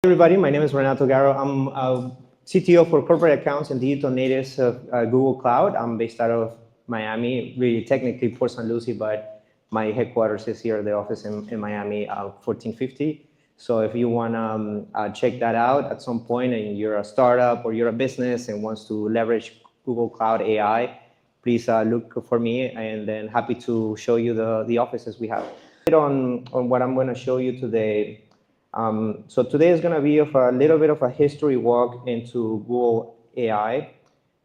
Everybody, my name is Renatto Garro. I'm CTO for corporate accounts and digital natives of Google Cloud. I'm based out of Miami, really technically Port St. Lucie, but my headquarters is here, the office in Miami, 1450. So if you want to check that out at some point and you're a startup or you're a business and wants to leverage Google Cloud AI, please look for me, and then happy to show you the offices we have. On what I'm going to show you today. So today is going to be a little bit of a history walk into Google AI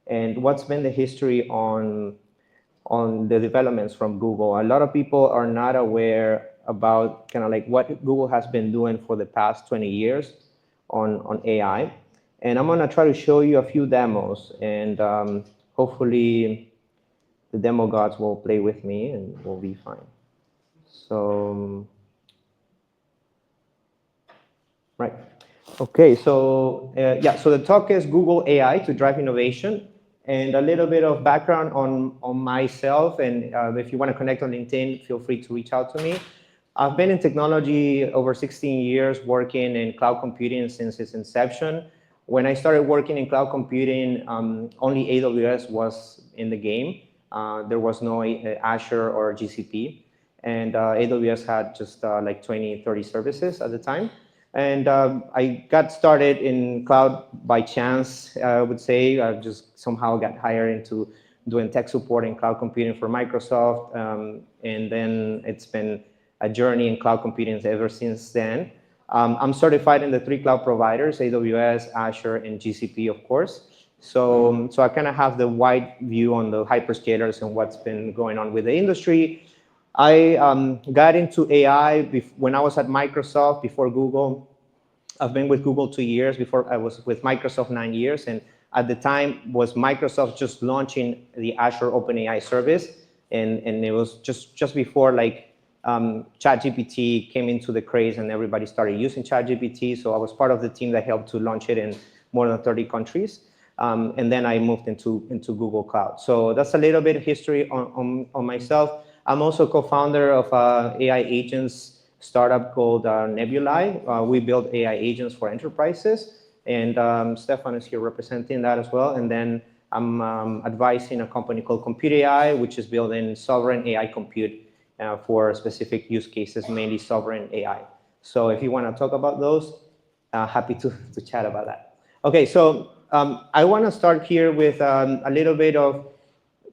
and what's been the history on the developments from Google. A lot of people are not aware about kind of like what Google has been doing for the past 20 years on AI. And I'm going to try to show you a few demos, and hopefully the demo gods will play with me and we'll be fine. So, right. Okay, so yeah, so the talk is Google AI to drive innovation, and a little bit of background on myself. And if you want to connect on LinkedIn, feel free to reach out to me. I've been in technology over 16 years, working in cloud computing since its inception. When I started working in cloud computing, only AWS was in the game. There was no Azure or GCP. And AWS had just like 20, 30 services at the time. And I got started in cloud by chance, I would say. I just somehow got hired into doing tech support in cloud computing for Microsoft. And then it's been a journey in cloud computing ever since then. I'm certified in the 3 cloud providers, AWS, Azure, and GCP, of course. So I kind of have the wide view on the hyperscalers and what's been going on with the industry. I got into AI when I was at Microsoft before Google. I've been with Google 2 years. Before I was with Microsoft 9 years. And at the time was Microsoft just launching the Azure OpenAI service. And it was just before like ChatGPT came into the craze and everybody started using ChatGPT. So I was part of the team that helped to launch it in more than 30 countries. And then I moved into Google Cloud. So that's a little bit of history on myself. I'm also co-founder of AI agents startup called Nebulai. We build AI agents for enterprises, and Stefan is here representing that as well. And then I'm advising a company called Compute AI, which is building sovereign AI compute for specific use cases, mainly sovereign AI. So if you want to talk about those, happy to chat about that. Okay, so I want to start here with a little bit of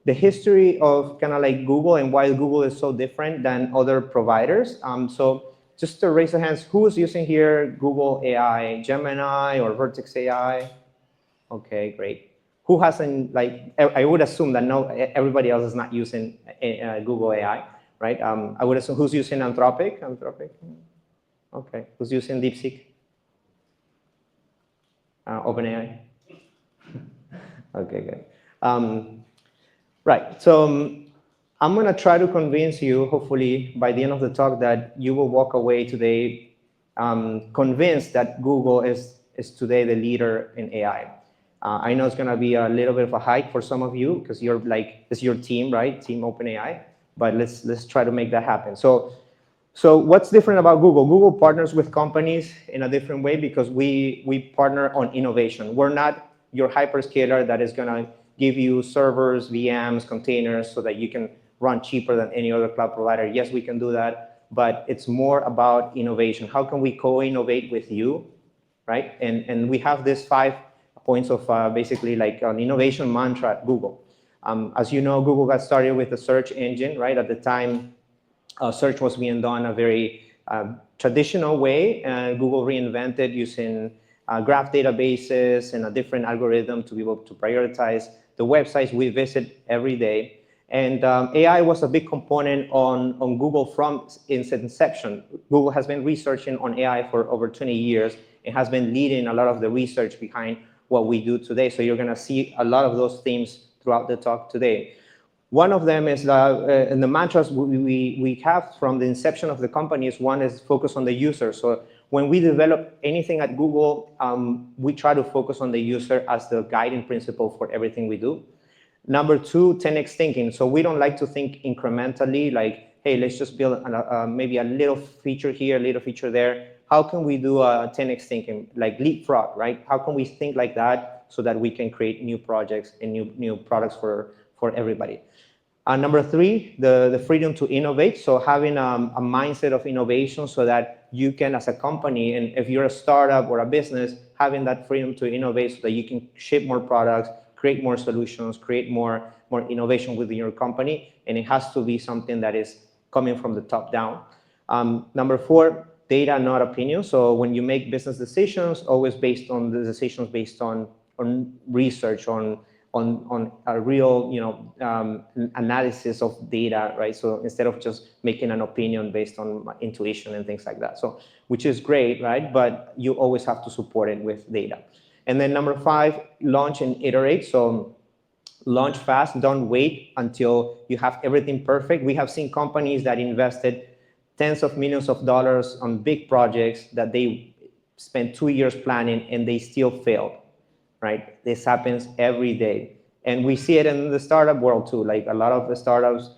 the history of kind of like Google and why Google is so different than other providers. So just to raise the hands, who is using here Google AI, Gemini or Vertex AI? Okay, great. Who hasn't, like, I would assume that everybody else is not using Google AI, right? I would assume, who's using Anthropic? Okay, who's using DeepSeek? OpenAI? Okay, good. Right, so I'm going to try to convince you, hopefully, by the end of the talk, that you will walk away today convinced that Google is today the leader in AI. I know it's going to be a little bit of a hike for some of you, because you're like, it's your team, right? Team OpenAI, but let's try to make that happen. So what's different about Google? Google partners with companies in a different way because we partner on innovation. We're not your hyperscaler that is going to give you servers, VMs, containers, so that you can run cheaper than any other cloud provider. Yes, we can do that, but it's more about innovation. How can we co-innovate with you, right? And we have these 5 points of basically like an innovation mantra at Google. As you know, Google got started with a search engine, right? At the time, search was being done a very traditional way. Google reinvented using graph databases and a different algorithm to be able to prioritize the websites we visit every day. And AI was a big component on Google from its inception. Google has been researching on AI for over 20 years. It has been leading a lot of the research behind what we do today. So you're going to see a lot of those themes throughout the talk today. One of them is in the mantras we have from the inception of the company is one is focus on the user. So when we develop anything at Google, we try to focus on the user as the guiding principle for everything we do. Number 2, 10x thinking. So we don't like to think incrementally, like, hey, let's just build maybe a little feature here, a little feature there. how can we do a 10x thinking, like leapfrog, right? How can we think like that so that we can create new projects and new products for everybody? Number three, the freedom to innovate. So having a mindset of innovation so that you can, as a company, and if you're a startup or a business, having that freedom to innovate so that you can ship more products, create more solutions, create more innovation within your company. And it has to be something that is coming from the top down. Number four, data, not opinion. So when you make business decisions, always based on the decisions based on research, on a real, analysis of data, right? So instead of just making an opinion based on intuition and things like that. So, which is great, right? But you always have to support it with data. And then number five, launch and iterate. So launch fast, don't wait until you have everything perfect. We have seen companies that invested tens of millions of dollars on big projects that they spent 2 years planning and they still failed, right? This happens every day. And we see it in the startup world too. Like a lot of the startups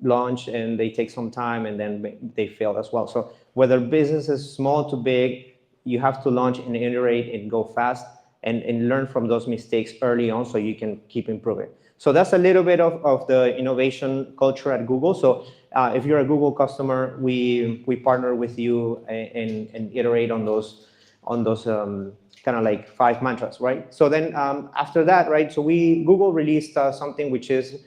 launch and they take some time and then they fail as well. So whether business is small to big, you have to launch and iterate and go fast and learn from those mistakes early on so you can keep improving. So that's a little bit of the innovation culture at Google. So if you're a Google customer, we partner with you and iterate on those kind of like 5 mantras, right? So then after that, right, so Google released something which is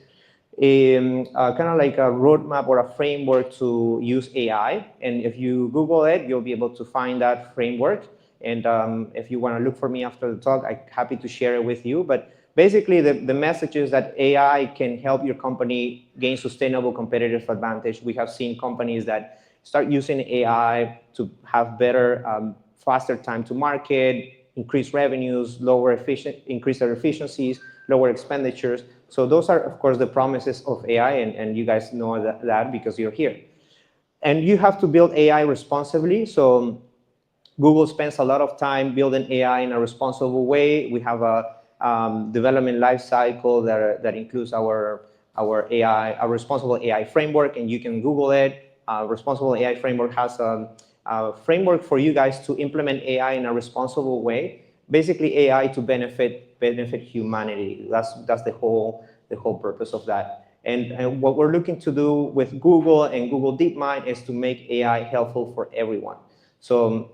kind of like a roadmap or a framework to use AI. And if you Google it, you'll be able to find that framework. And if you want to look for me after the talk, I'm happy to share it with you. But basically, the message is that AI can help your company gain sustainable competitive advantage. We have seen companies that start using AI to have better, faster time to market, increase revenues, increase their efficiencies, lower expenditures. So those are, of course, the promises of AI, and you guys know that because you're here. And you have to build AI responsibly. So Google spends a lot of time building AI in a responsible way. We have a development life cycle that includes our responsible AI framework, and you can Google it. Responsible AI framework has a framework for you guys to implement AI in a responsible way. Basically, AI to benefit humanity. That's the whole purpose of that. And what we're looking to do with Google and Google DeepMind is to make AI helpful for everyone. So,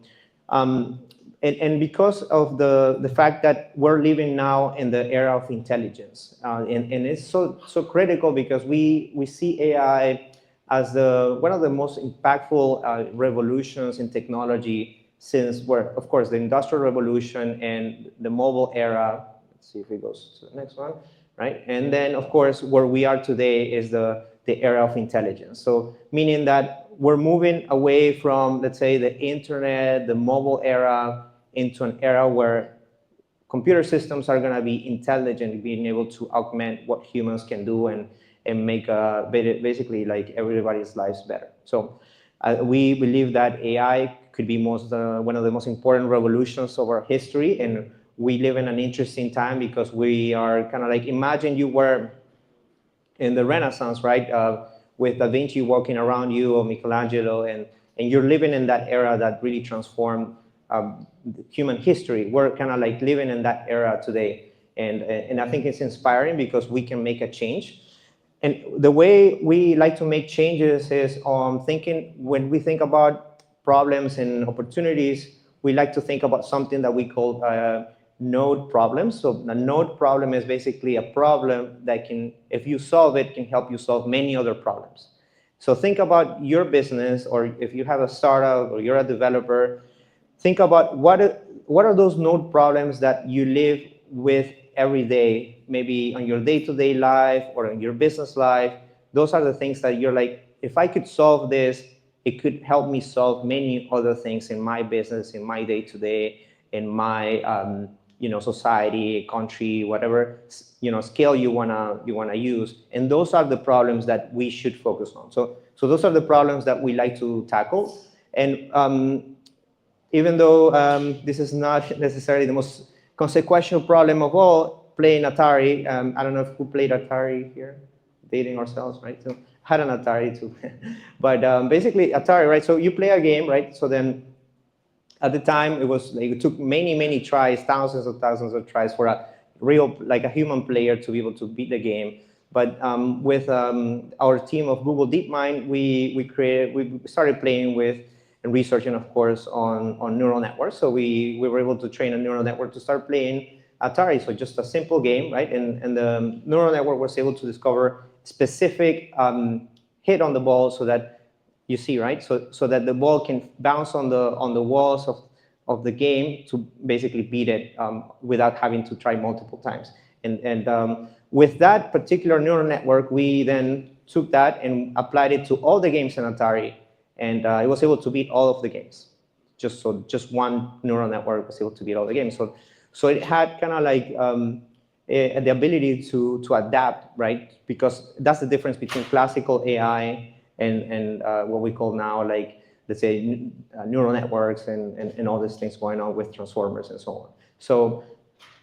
and because of the fact that we're living now in the era of intelligence, and it's so critical because we see AI as one of the most impactful revolutions in technology since of course, the Industrial Revolution and the mobile era. Let's see if it goes to the next one, right? And then, of course, where we are today is the era of intelligence. So meaning that we're moving away from, let's say, the internet, the mobile era, into an era where computer systems are going to be intelligent, being able to augment what humans can do and make basically like everybody's lives better. So we believe that AI could be one of the most important revolutions of our history, and we live in an interesting time because we are kind of like, imagine you were in the Renaissance, right? With Da Vinci walking around you, or Michelangelo, and you're living in that era that really transformed human history. We're kind of like living in that era today. And I think it's inspiring because we can make a change. And the way we like to make changes is thinking, when we think about problems and opportunities, we like to think about something that we call node problems. So a node problem is basically a problem that can, if you solve it, can help you solve many other problems. So think about your business, or if you have a startup or you're a developer, think about what are those node problems that you live with every day, maybe on your day-to-day life or in your business life. Those are the things that you're like, if I could solve this, it could help me solve many other things in my business, in my day-to-day, in my society, country, whatever scale you wanna use. And those are the problems that we should focus on. So those are the problems that we like to tackle. And even though this is not necessarily the most consequential problem of all, playing Atari. I don't know who played Atari here, dating ourselves, right? So had an Atari too. But basically Atari, right? So you play a game, right? So then At the time, it was like, it took many tries, thousands of tries for a real, like a human player to be able to beat the game. But with our team of Google DeepMind, we started playing with and researching, of course, on neural networks. So we were able to train a neural network to start playing Atari. So just a simple game, right? And the neural network was able to discover specific hit on the ball, so that you see, right? So that the ball can bounce on the walls of the game to basically beat it without having to try multiple times. And with that particular neural network, we then took that and applied it to all the games in Atari, and it was able to beat all of the games. Just one neural network was able to beat all the games. So it had kind of like the ability to adapt, right? Because that's the difference between classical AI and what we call now, like, let's say, neural networks and all these things going on with transformers and so on.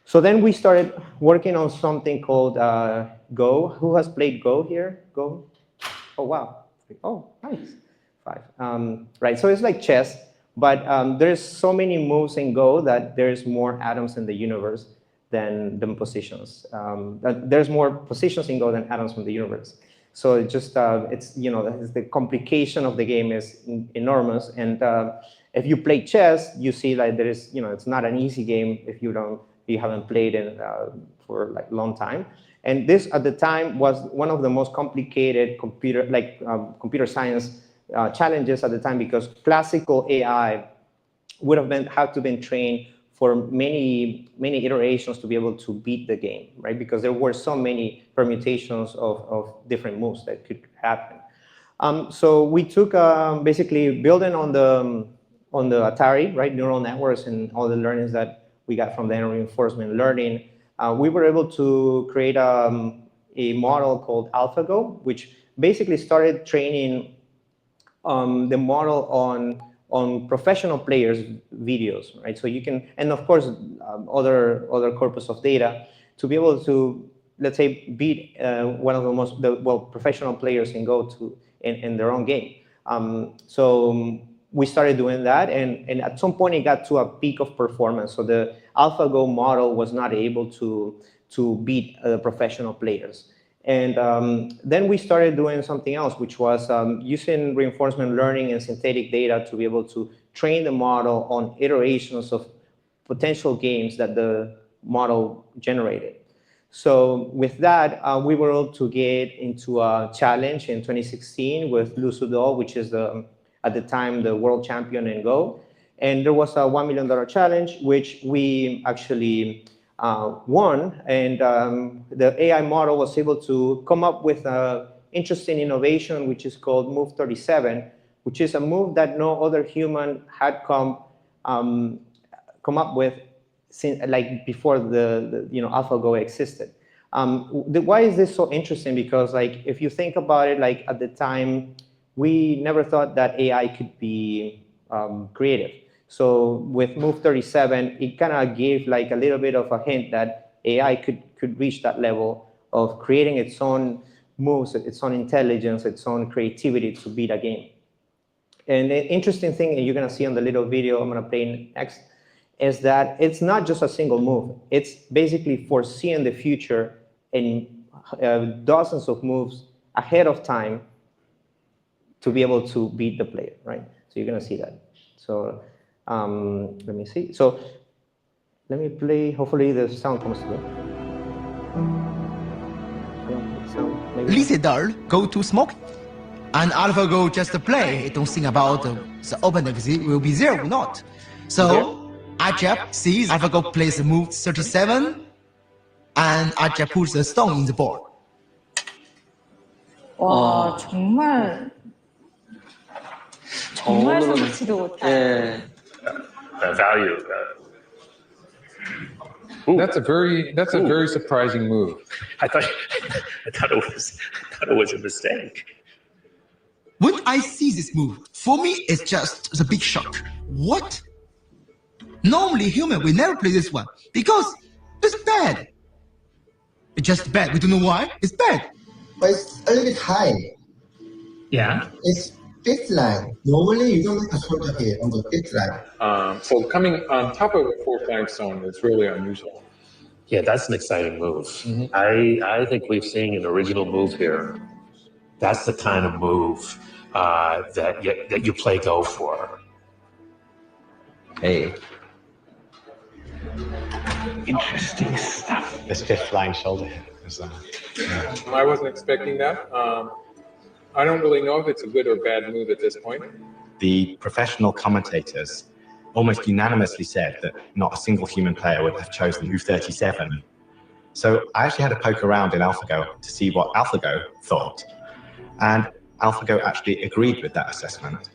So then we started working on something called Go. Who has played Go here? Go? Oh, wow. Oh, nice. 5. Right, so it's like chess, but there's so many moves in Go that there's more atoms in the universe than positions. There's more positions in Go than atoms in the universe. So it just, it's, the complication of the game is enormous. And if you play chess, you see like there is, it's not an easy game if you haven't played it for like a long time. And this at the time was one of the most complicated computer science challenges at the time, because classical AI would have had to been trained for many iterations to be able to beat the game, right? Because there were so many permutations of different moves that could happen. So we took basically building on the Atari, right, neural networks and all the learnings that we got from the reinforcement learning. We were able to create a model called AlphaGo, which basically started training the model on professional players' videos, right? So you can, and of course, other corpus of data to be able to, let's say, beat one of the most professional players in Go in their own game. So we started doing that, and at some point it got to a peak of performance. So the AlphaGo model was not able to beat professional players. And then we started doing something else, which was using reinforcement learning and synthetic data to be able to train the model on iterations of potential games that the model generated. So with that, we were able to get into a challenge in 2016 with Lu Sudol, which is at the time the world champion in Go. And there was a $1 million challenge, which we actually won, and the AI model was able to come up with an interesting innovation, which is called Move 37, which is a move that no other human had come up with since, like, before the AlphaGo existed. Why is this so interesting? Because, like, if you think about it, like, at the time, we never thought that AI could be creative. So with Move 37, it kind of gave like a little bit of a hint that AI could reach that level of creating its own moves, its own intelligence, its own creativity to beat a game. And the interesting thing, and you're going to see on the little video I'm going to play next, is that it's not just a single move. It's basically foreseeing the future in dozens of moves ahead of time to be able to beat the player, right? So you're going to see that. So let me see. So let me play. Hopefully the sound comes through. Lise Dahl go to smoke, and AlphaGo just play. Don't think about the opponent will be there or not. So Ajab sees AlphaGo plays move 37, and Ajab puts a stone in the board. 와, 정말 생각지도 못한. The value. That's a very surprising move. I thought it was a mistake. When I see this move, for me it's just the big shock. What? Normally human will never play this one because it's bad. It's just bad. We don't know why. It's bad. But it's a little bit high. Yeah. It's deadline. Normally, you don't make a short ahead on the deadline. So coming on top of a 4-5 stone is really unusual. Yeah, that's an exciting move. I think we've seen an original move here. That's the kind of move that you play Go for. Hey, Interesting stuff. This fifth flying shoulder. I wasn't expecting that. I don't really know if it's a good or bad move at this point. The professional commentators almost unanimously said that not a single human player would have chosen move 37. So I actually had to poke around in AlphaGo to see what AlphaGo thought. And AlphaGo actually agreed with that assessment.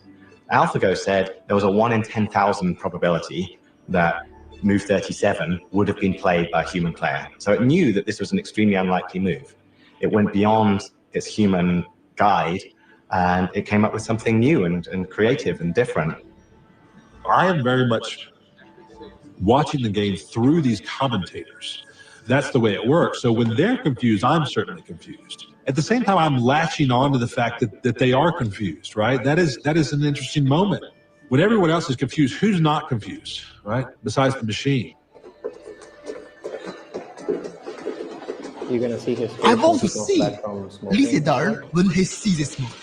AlphaGo said there was a 1 in 10,000 probability that move 37 would have been played by a human player. So it knew that this was an extremely unlikely move. It went beyond its human guide, and it came up with something new and creative and different. I am very much watching the game through these commentators. That's the way it works. So when they're confused, I'm certainly confused. At the same time, I'm latching on to the fact that they are confused, right? That is an interesting moment. When everyone else is confused, who's not confused, right? Besides the machine. You're gonna see his face. I want to when he comes see back from smoking. Lysedal when he sees this move.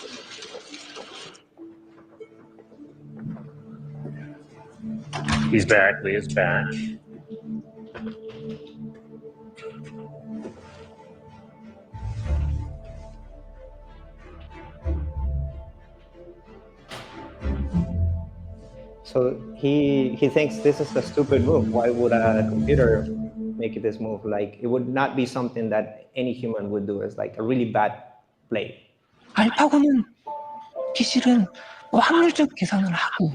He's back. Leah's back. So he thinks this is a stupid move. Why would a computer make this move? Like, it would not be something that any human would do. It's like a really bad play. 알파고는 기실은 확률적 계산을 하고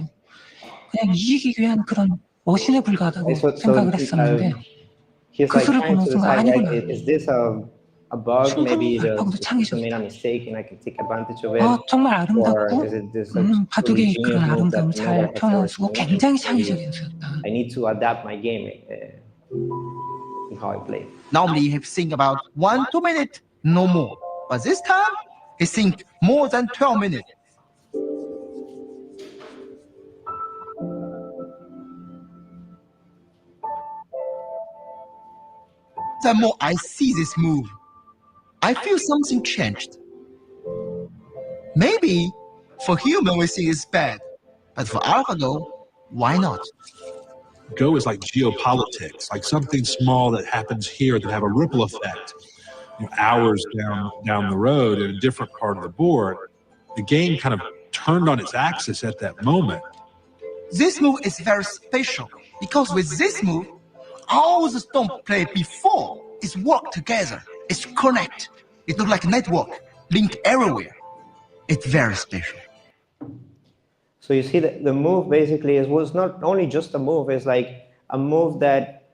그냥 이기기 위한 그런 머신에 불과하다고 생각을 했었는데 He's 그 like 수를 trying 보는 to 순간 decide, 아니구나. like, is this a bug? Maybe the 알파고도 system 창의적이다. made a mistake and I can take advantage of it. 정말 Or 아름답고 is it this like 바둑의 genius 그런 move 아름다움을 that 잘 nobody has ever 표현해주고 seen? 굉장히 창의적인 수였다. I need to adapt my game in how I play. Normally, he think about 1-2 minutes, no more. But this time, he think more than 12 minutes. The more I see this move, I feel something changed. Maybe for human we think it's bad, but for AlphaGo, why not? Go is like geopolitics, like something small that happens here that have a ripple effect, hours down the road in a different part of the board. The game kind of turned on its axis at that moment. This move is very special because with this move, all the stone played before is work together. It's connect. It looks like a network, link everywhere. It's very special. So you see that the move basically was not only just a move, it's like a move that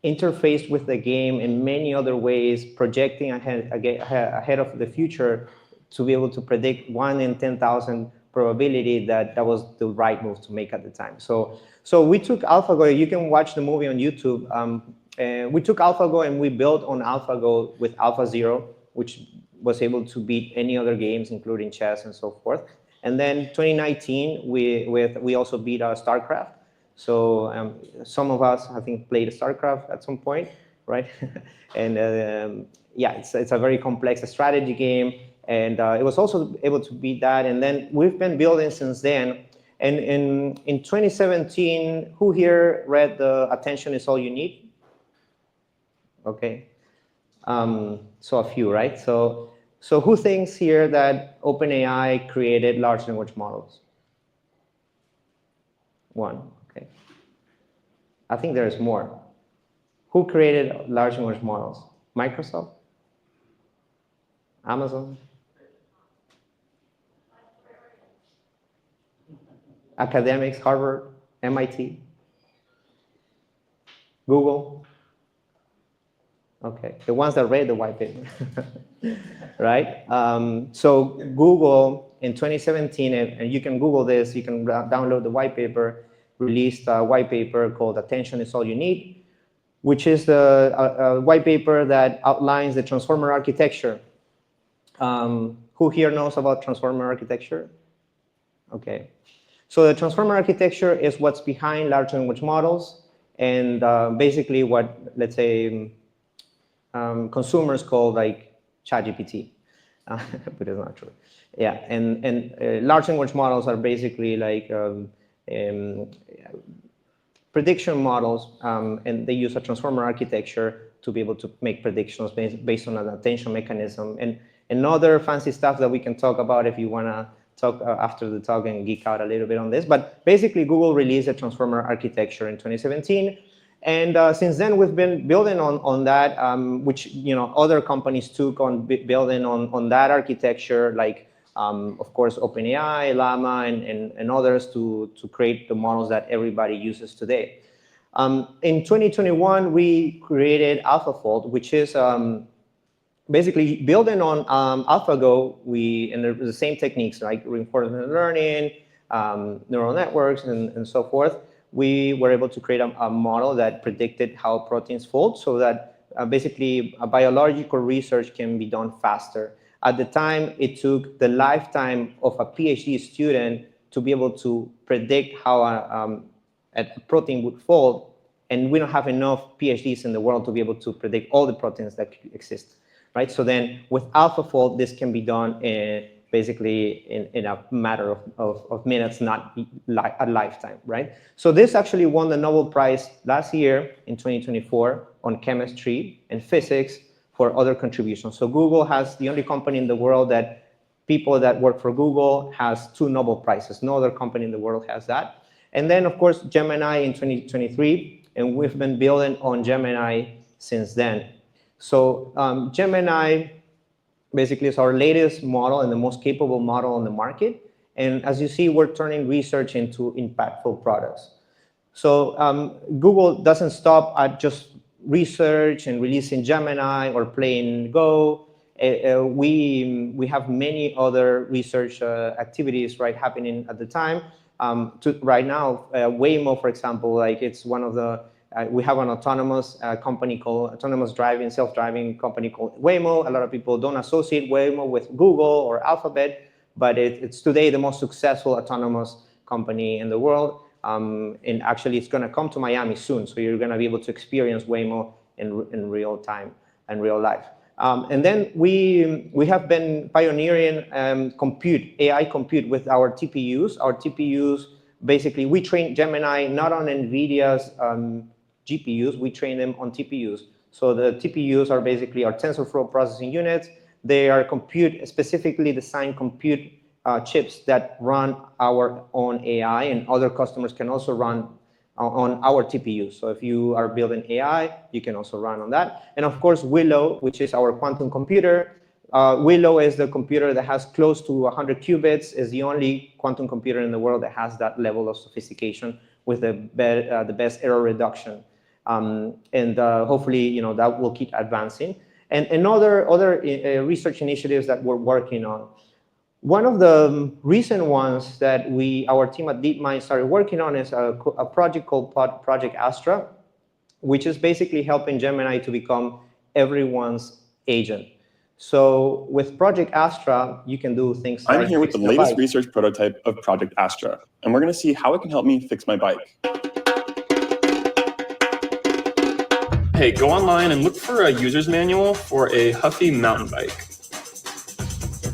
interfaced with the game in many other ways, projecting ahead of the future to be able to predict 1 in 10,000 probability that was the right move to make at the time. So we took AlphaGo. You can watch the movie on YouTube. We took AlphaGo and we built on AlphaGo with AlphaZero, which was able to beat any other games, including chess and so forth. And then 2019, we also beat StarCraft. So some of us, I think, played StarCraft at some point, right? And yeah, it's a very complex strategy game. And it was also able to beat that. And then we've been building since then. And in 2017, who here read the Attention is All You Need? Okay. So a few, right? So who thinks here that OpenAI created large language models? One, okay. I think there's more. Who created large language models? Microsoft? Amazon? Academics, Harvard, MIT? Google? Okay, the ones that read the white paper, right? So Google in 2017, and you can Google this, you can download the white paper, released a white paper called Attention is All You Need, which is a white paper that outlines the transformer architecture. Who here knows about transformer architecture? Okay. So the transformer architecture is what's behind large language models and basically what, let's say, consumers call like ChatGPT, but it's not true. Yeah, and large language models are basically like prediction models, and they use a transformer architecture to be able to make predictions based on an attention mechanism and other fancy stuff that we can talk about if you want to talk after the talk and geek out a little bit on this. But basically, Google released a transformer architecture in 2017. And since then, we've been building on that, which other companies took on building on that architecture, like, of course, OpenAI, Llama, and others to create the models that everybody uses today. In 2021, we created AlphaFold, which is basically building on AlphaGo. And there's the same techniques like reinforcement learning, neural networks, and so forth. We were able to create a model that predicted how proteins fold so that basically biological research can be done faster. At the time, it took the lifetime of a PhD student to be able to predict how a protein would fold, and we don't have enough PhDs in the world to be able to predict all the proteins that exist, right? So then with AlphaFold, this can be done basically in a matter of minutes, not a lifetime, right? So this actually won the Nobel Prize last year in 2024 on chemistry and physics for other contributions. So Google has the only company in the world that people that work for Google has 2 Nobel Prizes. No other company in the world has that. And then, of course, Gemini in 2023, and we've been building on Gemini since then. So Gemini basically is our latest model and the most capable model on the market. And as you see, we're turning research into impactful products. So Google doesn't stop at just research and releasing Gemini or playing Go. We have many other research activities happening at the time. Right now, Waymo, for example, like it's one of the we have an autonomous company called self-driving company called Waymo. A lot of people don't associate Waymo with Google or Alphabet, but it's today the most successful autonomous company in the world. And actually, it's going to come to Miami soon, so you're going to be able to experience Waymo in real time and real life. And then we have been pioneering AI compute with our TPUs. Our TPUs, basically, we train Gemini not on NVIDIA's GPUs, we train them on TPUs. So the TPUs are basically our TensorFlow processing units. They are specifically designed compute chips that run our own AI, and other customers can also run on our TPUs. So if you are building AI, you can also run on that. And of course, Willow, which is our quantum computer. Willow is the computer that has close to 100 qubits, is the only quantum computer in the world that has that level of sophistication with the best error reduction. And hopefully, that will keep advancing. And other research initiatives that we're working on. One of the recent ones that our team at DeepMind started working on is a project called Project Astra, which is basically helping Gemini to become everyone's agent. So with Project Astra, you can do things like... I'm here with the latest research prototype of Project Astra, and we're going to see how it can help me fix my bike. Hey, go online and look for a user's manual for a Huffy mountain bike.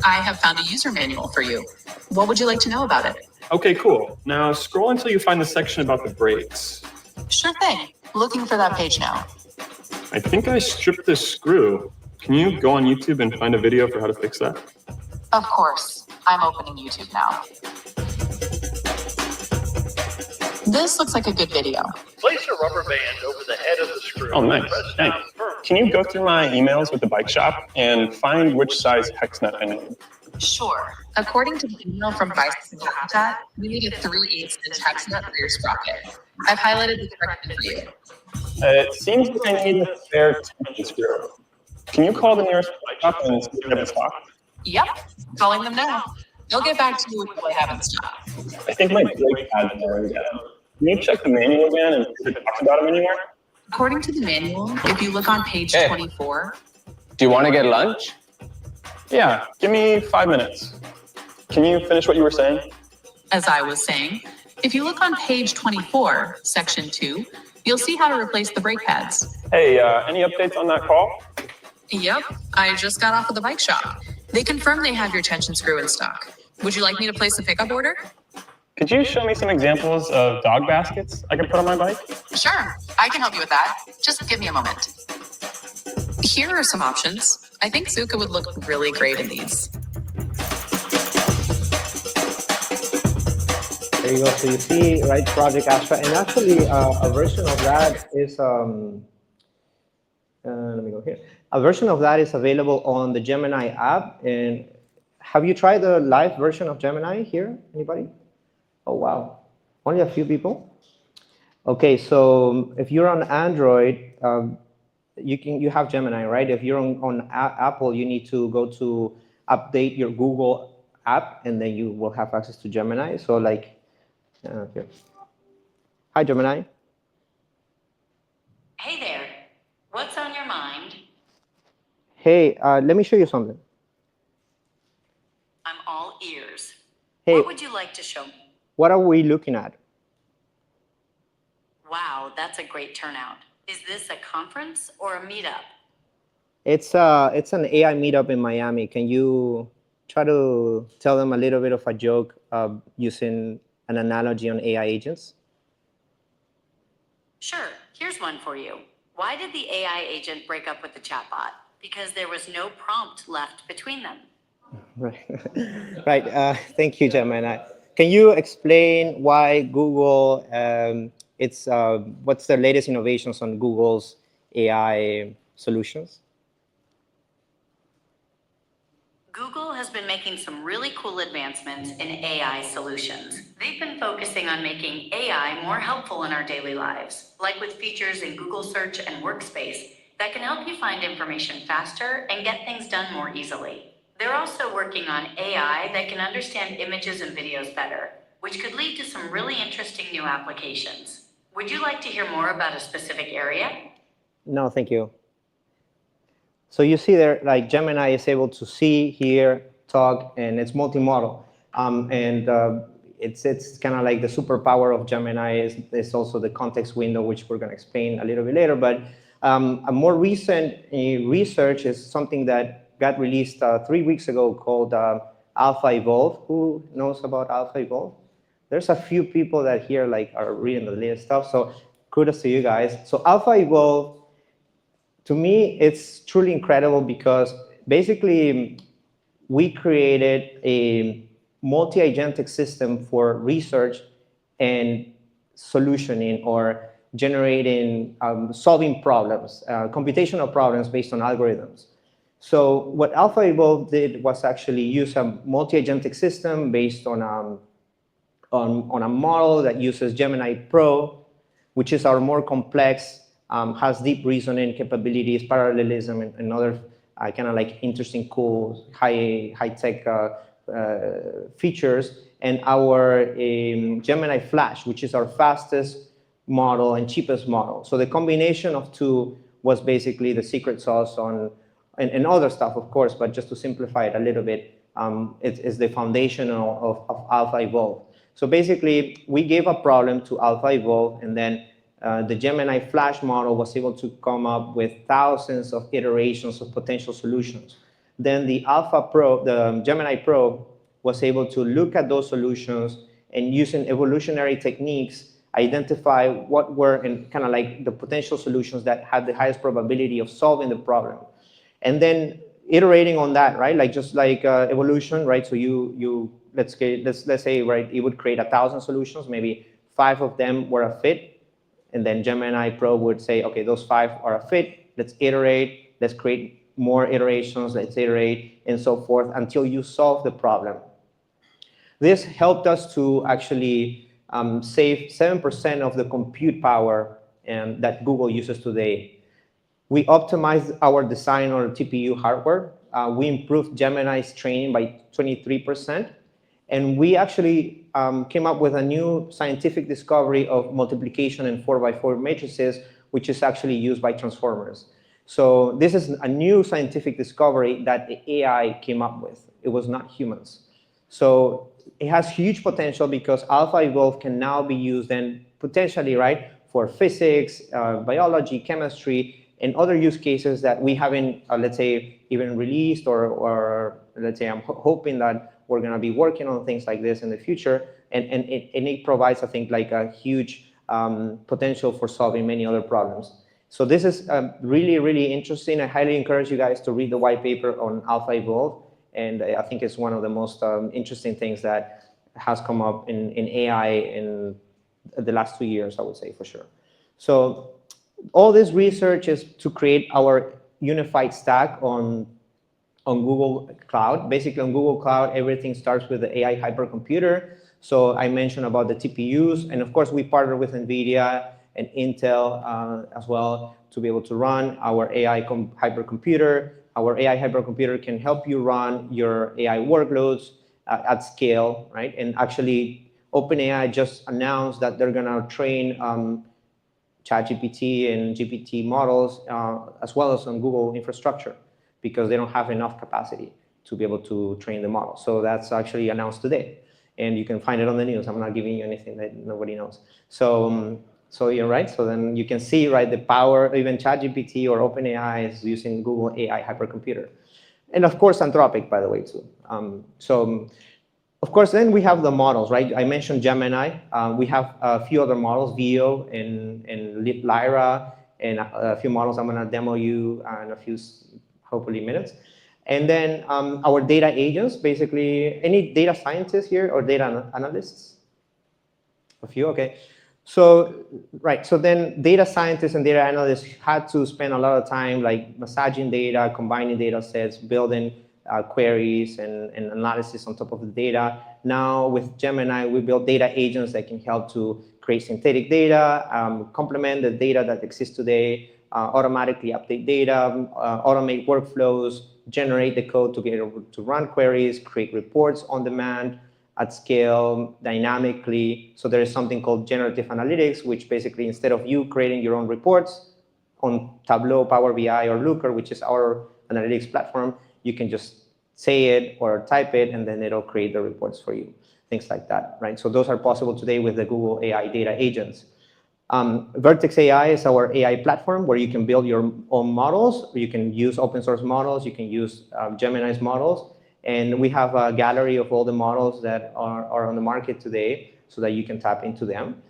I have found a user manual for you. What would you like to know about it? Okay, cool. Now scroll until you find the section about the brakes. Sure thing. Looking for that page now. I think I stripped this screw. Can you go on YouTube and find a video for how to fix that? Of course. I'm opening YouTube now. This looks like a good video. Place a rubber band over the head of the screw. Oh, nice. Thanks. Can you go through my emails with the bike shop and find which size hex nut I need? Sure. According to the email from Bicycle Habitat, we need a 3/8 inch hex nut for your sprocket. I've highlighted the correct one for you. It seems like I need a spare tension screw. Can you call the nearest bike shop and see if they have in stock? Yep. Calling them now. They'll get back to you with what they have in stock. I think my brake pads are wearing down. Can you check the manual again and see if it talks about them anywhere? According to the manual, if you look on page 24... Do you want to get lunch? Yeah, give me 5 minutes. Can you finish what you were saying? As I was saying, if you look on page 24, section 2, you'll see how to replace the brake pads. Hey, any updates on that call? Yep, I just got off of the bike shop. They confirmed they have your tension screw in stock. Would you like me to place a pickup order? Could you show me some examples of dog baskets I can put on my bike? Sure, I can help you with that. Just give me a moment. Here are some options. I think Zuka would look really great in these. There you go. So you see, right, Project Astra, and actually a version of that is, let me go here. A version of that is available on the Gemini app. And have you tried the live version of Gemini here? Anybody? Oh, wow. Only a few people? Okay, so if you're on Android, you have Gemini, right? If you're on Apple, you need to go to update your Google app, and then you will have access to Gemini. So like, here. Hi, Gemini. Hey there. What's on your mind? Hey, let me show you something. I'm all ears. Hey, what would you like to show me? What are we looking at? Wow, that's a great turnout. Is this a conference or a meetup? It's an AI meetup in Miami. Can you try to tell them a little bit of a joke using an analogy on AI agents? Sure, here's one for you. Why did the AI agent break up with the chatbot? Because there was no prompt left between them. Right. Right. Thank you, Gemini. Can you explain why Google, what's the latest innovations on Google's AI solutions? Google has been making some really cool advancements in AI solutions. They've been focusing on making AI more helpful in our daily lives, like with features in Google Search and Workspace that can help you find information faster and get things done more easily. They're also working on AI that can understand images and videos better, which could lead to some really interesting new applications. Would you like to hear more about a specific area? No, thank you. So you see there, like Gemini is able to see, hear, talk, and it's multimodal. It's kind of like the superpower of Gemini is also the context window, which we're going to explain a little bit later. But a more recent research is something that got released 3 weeks ago called Alpha Evolve. Who knows about Alpha Evolve? There's a few people that here like are reading the latest stuff. So kudos to you guys. So Alpha Evolve, to me, it's truly incredible because basically we created a multi-agentic system for research and solutioning or generating, solving problems, computational problems based on algorithms. So what Alpha Evolve did was actually use a multi-agentic system based on a model that uses Gemini Pro, which is our more complex, has deep reasoning capabilities, parallelism, and other kind of like interesting, cool, high-tech features, and our Gemini Flash, which is our fastest model and cheapest model. So the combination of two was basically the secret sauce on, and other stuff, of course, but just to simplify it a little bit, it's the foundation of Alpha Evolve. So basically, we gave a problem to Alpha Evolve, and then the Gemini Flash model was able to come up with thousands of iterations of potential solutions. Then the Gemini Pro was able to look at those solutions and using evolutionary techniques, identify what were in kind of like the potential solutions that had the highest probability of solving the problem. And then iterating on that, right? Like just like evolution, right? So let's say, right, it would create 1,000 solutions, maybe 5 of them were a fit. And then Gemini Pro would say, okay, those 5 are a fit, let's iterate, let's create more iterations, let's iterate, and so forth until you solve the problem. This helped us to actually save 7% of the compute power that Google uses today. We optimized our design on TPU hardware. We improved Gemini's training by 23%. And we actually came up with a new scientific discovery of multiplication in 4x4 matrices, which is actually used by transformers. So this is a new scientific discovery that the AI came up with. It was not humans. So it has huge potential because Alpha Evolve can now be used then potentially, right, for physics, biology, chemistry, and other use cases that we haven't, let's say, even released, or let's say I'm hoping that we're going to be working on things like this in the future. And it provides, I think, like a huge potential for solving many other problems. So this is really, really interesting. I highly encourage you guys to read the white paper on Alpha Evolve. And I think it's one of the most interesting things that has come up in AI in the last 2 years, I would say, for sure. So all this research is to create our unified stack on Google Cloud. Basically, on Google Cloud, everything starts with the AI hypercomputer. So I mentioned about the TPUs. And of course, we partner with NVIDIA and Intel as well to be able to run our AI hypercomputer. Our AI hypercomputer can help you run your AI workloads at scale, right? And actually, OpenAI just announced that they're going to train ChatGPT and GPT models as well as on Google infrastructure because they don't have enough capacity to be able to train the model. So that's actually announced today. And you can find it on the news. I'm not giving you anything that nobody knows. So you're right. So then you can see, right, the power, even ChatGPT or OpenAI is using Google AI hypercomputer. And of course, Anthropic, by the way, too. Of course, then we have the models, right? I mentioned Gemini. We have a few other models, Veo and Lyra, and a few models I'm going to demo you in a few, hopefully, minutes. And then our data agents, basically, any data scientists here or data analysts? A few, okay. So, right, so then data scientists and data analysts had to spend a lot of time like massaging data, combining data sets, building queries and analysis on top of the data. Now with Gemini, we build data agents that can help to create synthetic data, complement the data that exists today, automatically update data, automate workflows, generate the code to be able to run queries, create reports on demand, at scale, dynamically. So there is something called generative analytics, which basically instead of you creating your own reports on Tableau, Power BI, or Looker, which is our analytics platform, you can just say it or type it, and then it'll create the reports for you, things like that, right? So those are possible today with the Google AI data agents. Vertex AI is our AI platform where you can build your own models. You can use open source models. You can use Gemini's models. And we have a gallery of all the models that are on the market today so that you can tap into them.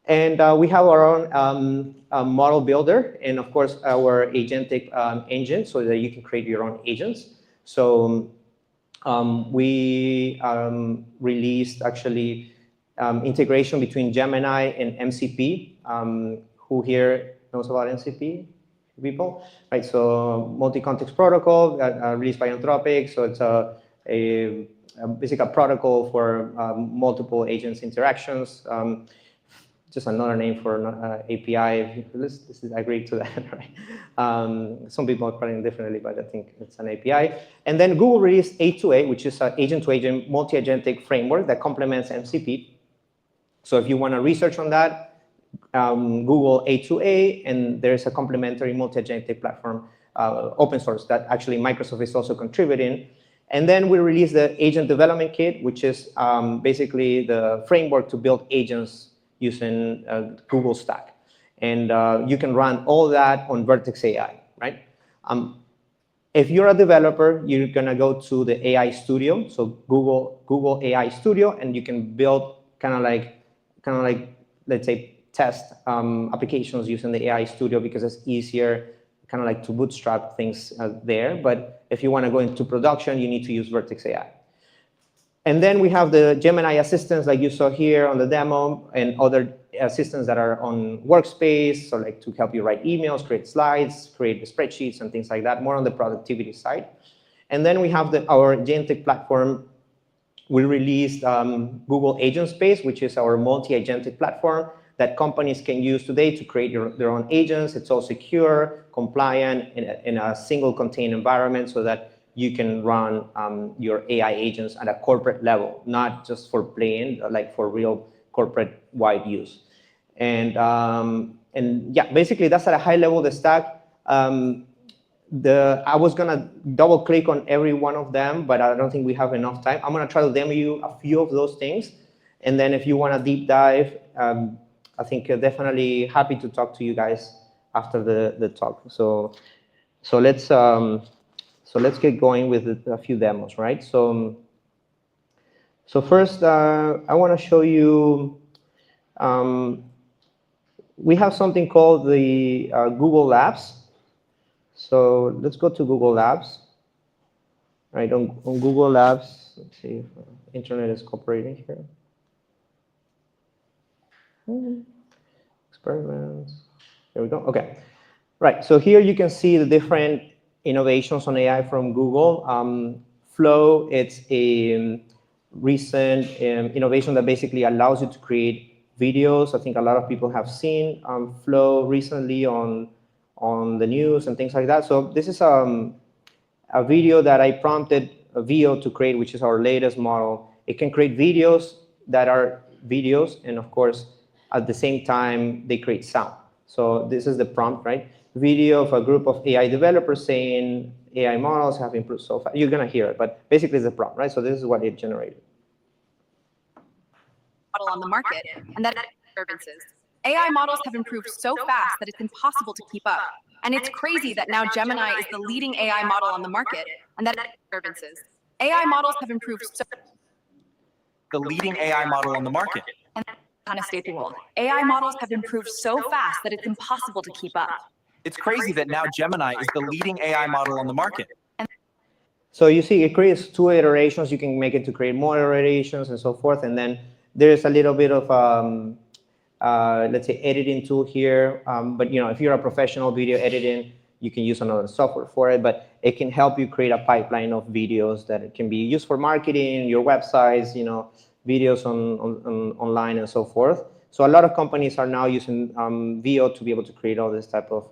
And we have our own model builder and, of course, our agentic engine so that you can create your own agents. So we released, actually, integration between Gemini and MCP. Who here knows about MCP? People, right? So multi-context protocol released by Anthropic. So it's basically a protocol for multiple agents interactions. Just another name for API. This is agreed to that, right? Some people are calling it differently, but I think it's an API. And then Google released A2A, which is an agent-to-agent multi-agentic framework that complements MCP. So if you want to research on that, Google A2A, and there's a complementary multi-agentic platform, open source, that actually Microsoft is also contributing. And then we released the Agent Development Kit, which is basically the framework to build agents using Google Stack. And you can run all that on Vertex AI, right? If you're a developer, you're going to go to the AI Studio, so Google AI Studio, and you can build kind of like, let's say, test applications using the AI Studio because it's easier, kind of like to bootstrap things there. But if you want to go into production, you need to use Vertex AI. And then we have the Gemini assistants like you saw here on the demo and other assistants that are on Workspace, so like to help you write emails, create slides, create spreadsheets and things like that, more on the productivity side. And then we have our agentic platform. We released Google Agent Space, which is our multi-agentic platform that companies can use today to create their own agents. It's all secure, compliant, in a single contained environment so that you can run your AI agents at a corporate level, not just for playing, like for real corporate-wide use. And yeah, basically that's at a high level the stack. I was gonna double click on every one of them, but I don't think we have enough time. I'm gonna try to demo you a few of those things. And then if you want to deep dive, I think definitely happy to talk to you guys after the talk. So let's get going with a few demos, right? So first, I want to show you. We have something called the Google Labs. So let's go to Google Labs. Right, on Google Labs, let's see if internet is cooperating here. Experiments, there we go, okay. Right, so here you can see the different innovations on AI from Google. Flow, it's a recent innovation that basically allows you to create videos. I think a lot of people have seen Flow recently on the news and things like that. So this is a video that I prompted VO to create, which is our latest model. It can create videos that are videos, and of course, at the same time, they create sound. So this is the prompt, right? Video of a group of AI developers saying AI models have improved so far. You're gonna hear it, but basically it's a prompt, right? So this is what it generated. Model on the market, and that disturbances. AI models have improved so fast that it's impossible to keep up. And it's crazy that now Gemini is the leading AI model on the market, and that disturbances. AI models have improved so the leading AI model on the market. and kind of state the world. AI models have improved so fast that it's impossible to keep up. It's crazy that now Gemini is the leading AI model on the market. So you see, it creates 2 iterations. You can make it to create more iterations and so forth. And then there's a little bit of, let's say, editing tool here. But if you're a professional video editing, you can use another software for it. But it can help you create a pipeline of videos that can be used for marketing, your websites, videos on online and so forth. So a lot of companies are now using VO to be able to create all this type of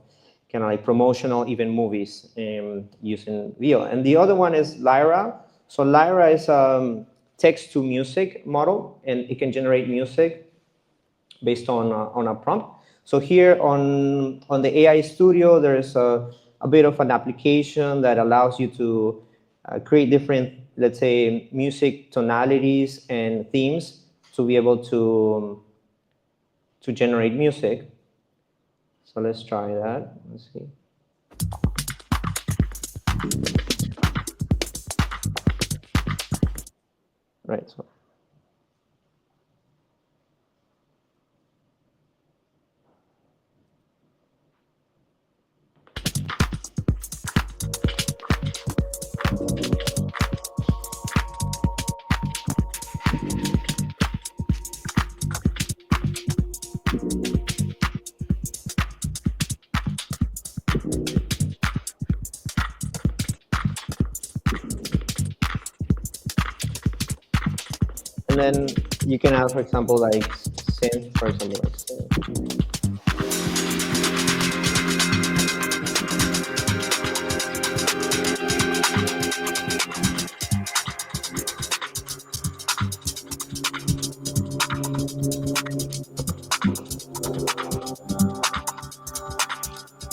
kind of like promotional, even movies using VO. And the other one is Lyra. So Lyra is a text to music model, and it can generate music based on a prompt. So here on the AI Studio, there is a bit of an application that allows you to create different, let's say, music tonalities and themes to be able to generate music. So let's try that. Let's see. Right. So. And then you can have, for example, like synth, for example, like synth.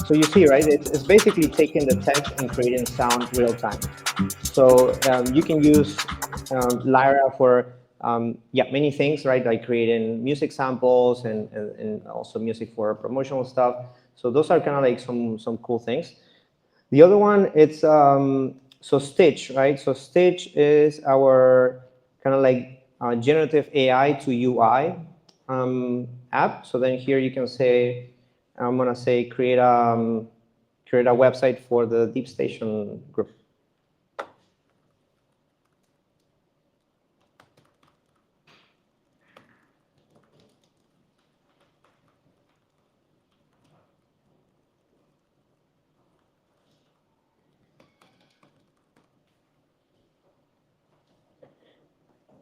So you see, right? It's basically taking the text and creating sound real time. So you can use Lyra for many things, right? Like creating music samples and also music for promotional stuff. So those are kind of like some cool things. The other one, it's so Stitch, right? So Stitch is our kind of like generative AI to UI app. So then here you can say, I'm gonna say create a website for the DeepStation group.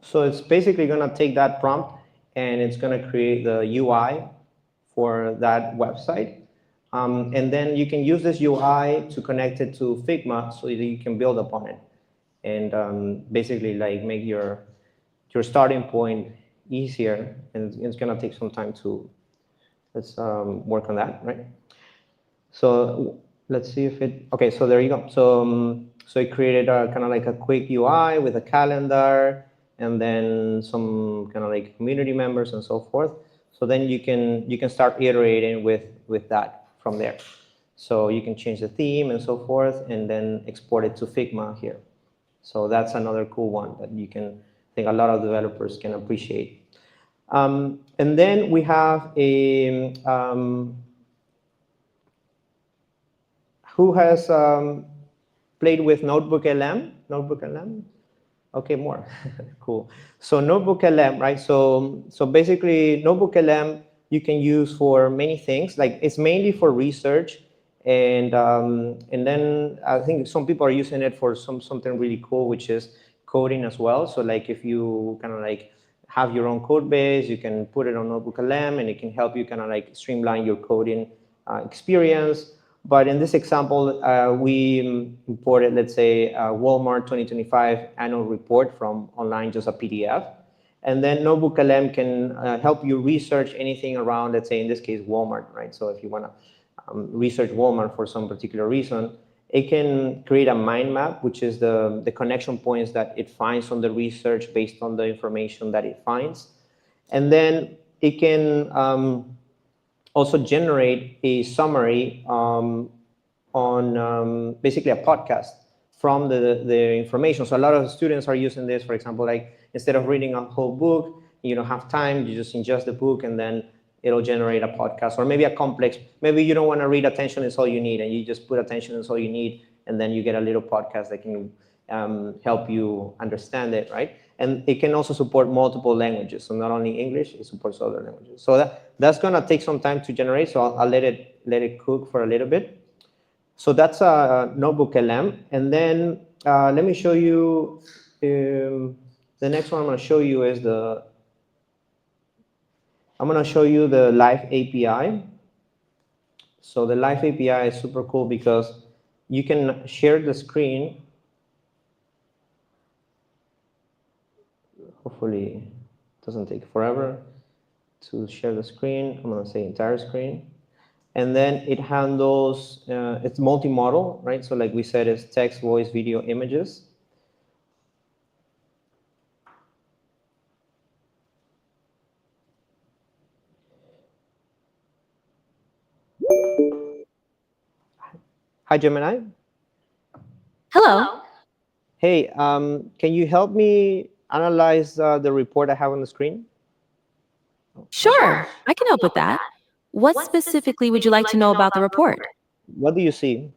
So it's basically gonna take that prompt and it's gonna create the UI for that website. And then you can use this UI to connect it to Figma so that you can build upon it. And basically like make your starting point easier, and it's gonna take some time to, let's work on that, right? So let's see if it, okay, so there you go. So it created a kind of like a quick UI with a calendar and then some kind of like community members and so forth. So then you can start iterating with that from there. So you can change the theme and so forth and then export it to Figma here. So that's another cool one that you can, I think a lot of developers can appreciate. And then we have a, who has played with Notebook LM? Notebook LM? Okay, more. Cool. So Notebook LM, right? So basically, Notebook LM you can use for many things. Like it's mainly for research, and then I think some people are using it for something really cool, which is coding as well. So like if you kind of like have your own code base, you can put it on Notebook LM, and it can help you kind of like streamline your coding experience. But in this example, we imported, let's say, Walmart 2025 annual report from online, just a PDF. And then Notebook LM can help you research anything around, let's say, in this case, Walmart, right? So if you want to research Walmart for some particular reason, it can create a mind map, which is the connection points that it finds on the research based on the information that it finds. And then it can also generate a summary on basically a podcast from the information. So a lot of students are using this, for example, like instead of reading a whole book, you don't have time, you just ingest the book and then it'll generate a podcast, or maybe a complex, maybe you don't want to read attention is all you need and you just put attention is all you need and then you get a little podcast that can help you understand it, right? And it can also support multiple languages. So not only English, it supports other languages. So that's gonna take some time to generate. So I'll let it cook for a little bit. So that's a Notebook LM. And then let me show you, the next one I'm gonna show you is I'm gonna show you the Live API. So the Live API is super cool because you can share the screen. Hopefully it doesn't take forever to share the screen. I'm gonna say entire screen. And then it handles, it's multimodal, right? So like we said, it's text, voice, video, images. Hi, Gemini. Hello. Hey, can you help me analyze the report I have on the screen? Sure, I can help with that. What specifically would you like to know about the report? What do you see?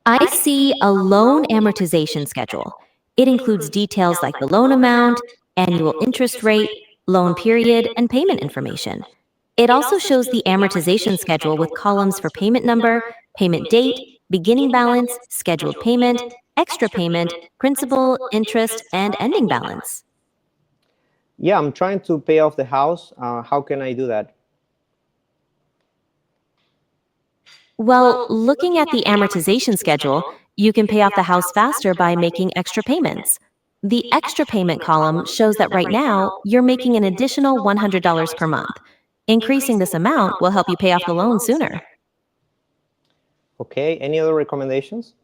I see a loan amortization schedule. It includes details like the loan amount, annual interest rate, loan period, and payment information. It also shows the amortization schedule with columns for payment number, payment date, beginning balance, scheduled payment, extra payment, principal, interest, and ending balance. Yeah, I'm trying to pay off the house. How can I do that? Well, looking at the amortization schedule, you can pay off the house faster by making extra payments. The extra payment column shows that right now, you're making an additional $100 per month. Increasing this amount will help you pay off the loan sooner. Okay, any other recommendations?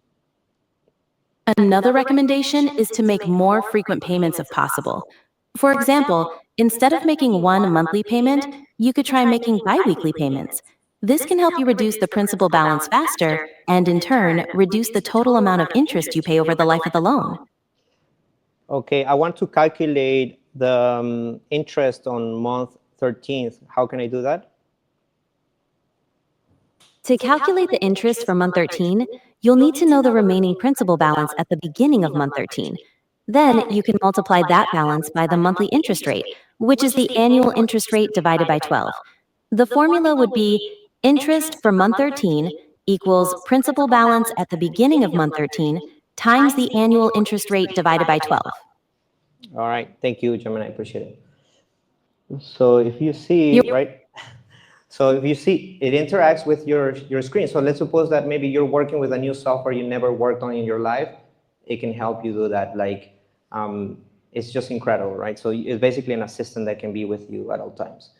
Another recommendation is to make more frequent payments if possible. For example, instead of making one monthly payment, you could try making bi-weekly payments. This can help you reduce the principal balance faster and, in turn, reduce the total amount of interest you pay over the life of the loan. Okay, I want to calculate the interest on month 13th. How can I do that? To calculate the interest for month 13, you'll need to know the remaining principal balance at the beginning of month 13. Then you can multiply that balance by the monthly interest rate, which is the annual interest rate divided by 12. The formula would be interest for month 13 equals principal balance at the beginning of month 13 times the annual interest rate divided by 12. All right, thank you, Gemini, I appreciate it. So if you see, right? So if you see, it interacts with your screen. So let's suppose that maybe you're working with a new software you never worked on in your life. It can help you do that. Like, it's just incredible, right? So it's basically an assistant that can be with you at all times.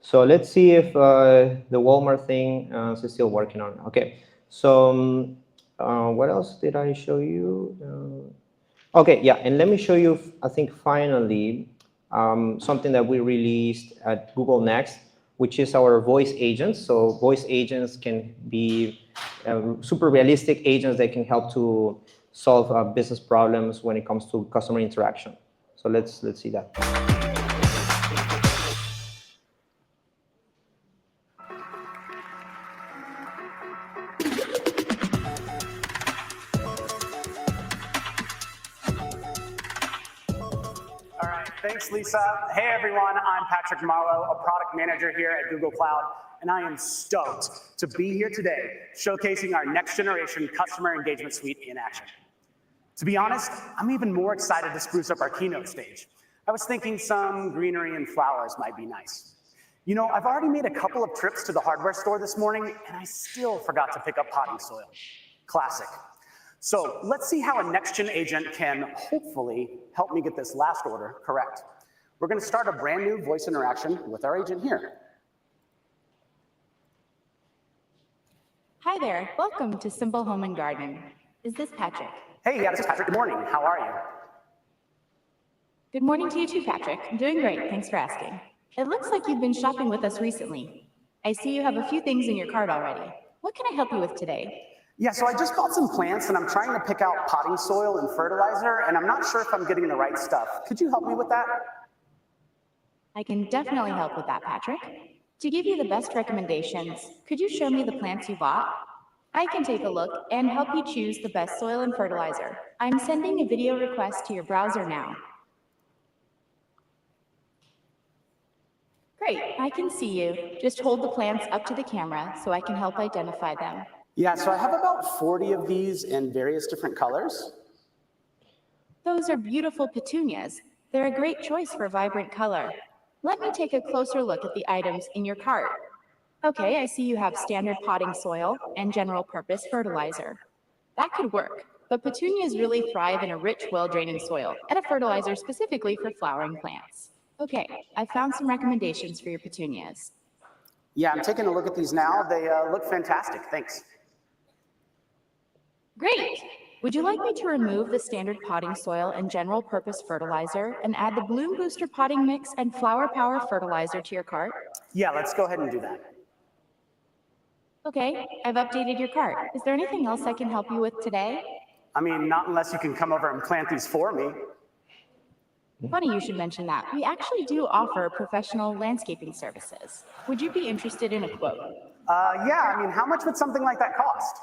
So let's see if the Walmart thing is still working on. Okay, so what else did I show you? Okay, yeah, and let me show you, I think finally, something that we released at Google Next, which is our voice agents. So voice agents can be super realistic agents that can help to solve business problems when it comes to customer interaction. So let's see that. Thanks, Lisa. Hey, everyone. I'm Patrick Marlowe, a product manager here at Google Cloud, and I am stoked to be here today showcasing our next generation customer engagement suite in action. To be honest, I'm even more excited to spruce up our keynote stage. I was thinking some greenery and flowers might be nice. You know, I've already made a couple of trips to the hardware store this morning, and I still forgot to pick up potting soil. Classic. So let's see how a next-gen agent can hopefully help me get this last order correct. We're going to start a brand new voice interaction with our agent here. Hi there. Welcome to Simple Home and Garden. Is this Patrick? Hey, yeah, this is Patrick. Good morning. How are you? Good morning to you too, Patrick. I'm doing great. Thanks for asking. It looks like you've been shopping with us recently. I see you have a few things in your cart already. What can I help you with today? Yeah, so I just bought some plants and I'm trying to pick out potting soil and fertilizer, and I'm not sure if I'm getting the right stuff. Could you help me with that? I can definitely help with that, Patrick. To give you the best recommendations, could you show me the plants you bought? I can take a look and help you choose the best soil and fertilizer. I'm sending a video request to your browser now. Great, I can see you. Just hold the plants up to the camera so I can help identify them. Yeah, so I have about 40 of these in various different colors. Those are beautiful petunias. They're a great choice for vibrant color. Let me take a closer look at the items in your cart. Okay, I see you have standard potting soil and general purpose fertilizer. That could work, but petunias really thrive in a rich, well-draining soil and a fertilizer specifically for flowering plants. Okay, I found some recommendations for your petunias. Yeah, I'm taking a look at these now. They look fantastic. Thanks. Great! Would you like me to remove the standard potting soil and general purpose fertilizer and add the Bloom Booster potting mix and Flower Power fertilizer to your cart? Yeah, let's go ahead and do that. Okay, I've updated your cart. Is there anything else I can help you with today? I mean, not unless you can come over and plant these for me. Funny you should mention that. We actually do offer professional landscaping services. Would you be interested in a quote? Yeah, I mean, how much would something like that cost?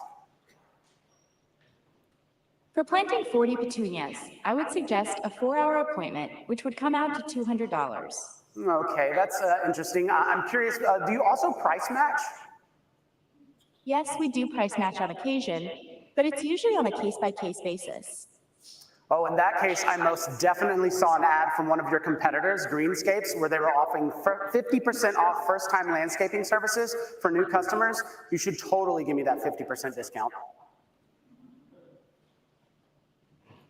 For planting 40 petunias, I would suggest a 4-hour appointment, which would come out to $200. Okay, that's interesting. I'm curious, do you also price match? Yes, we do price match on occasion, but it's usually on a case-by-case basis. Oh, in that case, I most definitely saw an ad from one of your competitors, Greenscapes, where they were offering 50% off first-time landscaping services for new customers. You should totally give me that 50% discount.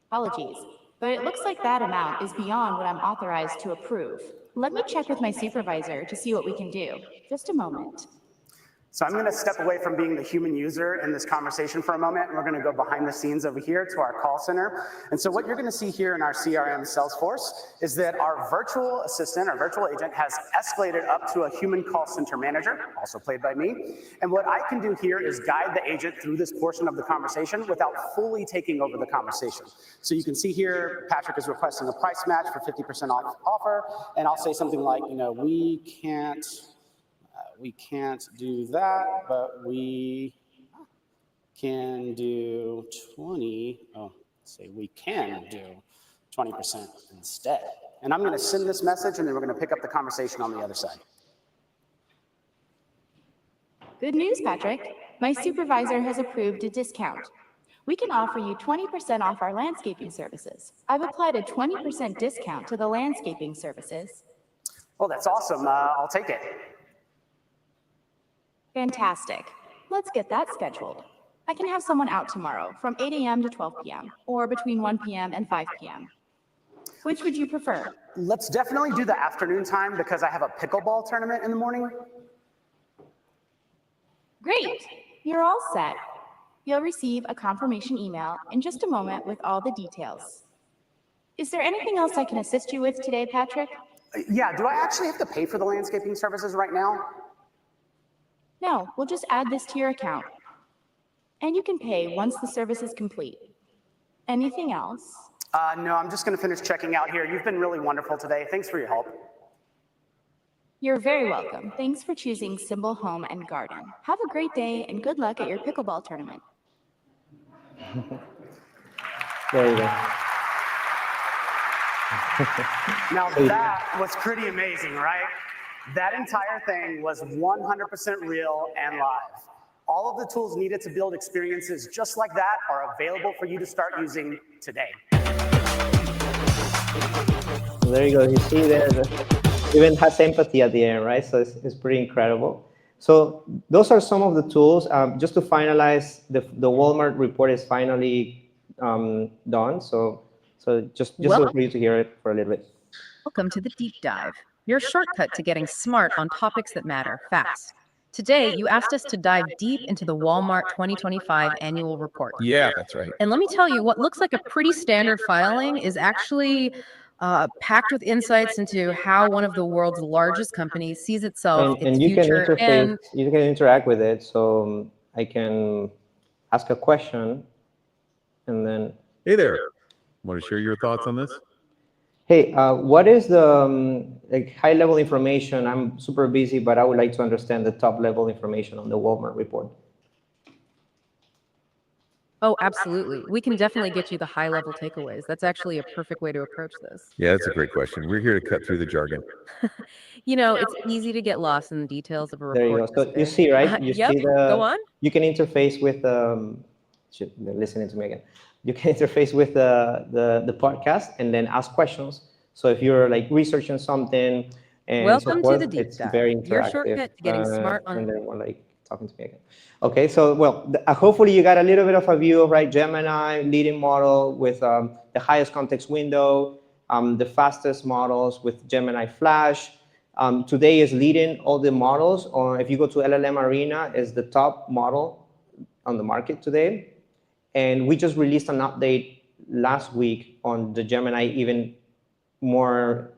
Apologies, but it looks like that amount is beyond what I'm authorized to approve. Let me check with my supervisor to see what we can do. Just a moment. So I'm going to step away from being the human user in this conversation for a moment, and we're going to go behind the scenes over here to our call center. And so what you're going to see here in our CRM Salesforce is that our virtual assistant, our virtual agent, has escalated up to a human call center manager, also played by me. And what I can do here is guide the agent through this portion of the conversation without fully taking over the conversation. So you can see here, Patrick is requesting a price match for 50% off offer, and I'll say something like, you know, we can't do that, but we can do 20. Oh, let's say we can do 20% instead. And I'm going to send this message, and then we're going to pick up the conversation on the other side. Good news, Patrick. My supervisor has approved a discount. We can offer you 20% off our landscaping services. I've applied a 20% discount to the landscaping services. Oh, that's awesome. I'll take it. Fantastic. Let's get that scheduled. I can have someone out tomorrow from 8 a.m. to 12 p.m. or between 1 p.m. and 5 p.m. Which would you prefer? Let's definitely do the afternoon time because I have a pickleball tournament in the morning. Great. You're all set. You'll receive a confirmation email in just a moment with all the details. Is there anything else I can assist you with today, Patrick? Yeah, do I actually have to pay for the landscaping services right now? No, we'll just add this to your account. And you can pay once the service is complete. Anything else? No, I'm just gonna finish checking out here. You've been really wonderful today. Thanks for your help. You're very welcome. Thanks for choosing Symbol Home and Garden. Have a great day and good luck at your pickleball tournament. There you go. Now that was pretty amazing, right? That entire thing was 100% real and live. All of the tools needed to build experiences just like that are available for you to start using today. There you go. You see there, even has empathy at the end, right? So it's pretty incredible. So those are some of the tools. Just to finalize, the Walmart report is finally done. So just for you to hear it for a little bit. Welcome to the Deep Dive, your shortcut to getting smart on topics that matter fast. Today, you asked us to dive deep into the Walmart 2025 annual report. Yeah, that's right. And let me tell you, what looks like a pretty standard filing is actually packed with insights into how one of the world's largest companies sees itself, its future, and you can interact with it. So I can ask a question, and then. Hey there. Want to share your thoughts on this? Hey, what is the like high-level information? I'm super busy, but I would like to understand the top-level information on the Walmart report. Oh, absolutely. We can definitely get you the high-level takeaways. That's actually a perfect way to approach this. Yeah, that's a great question. We're here to cut through the jargon. You know, it's easy to get lost in the details of a report. There you go. So you see, right? You Yep. see Go on. You can interface with. They're listening to me again. You can interface with the podcast and then ask questions. So if you're like researching something and Welcome so forth, to the Deep it's Dive, very interactive. your shortcut to getting smart on. And then we're like talking to me again. Okay, so well, hopefully you got a little bit of a view of Gemini, leading model with the highest context window, the fastest models with Gemini Flash. Today is leading all the models. Or if you go to LLM Arena, is the top model on the market today. And we just released an update last week on the Gemini, even more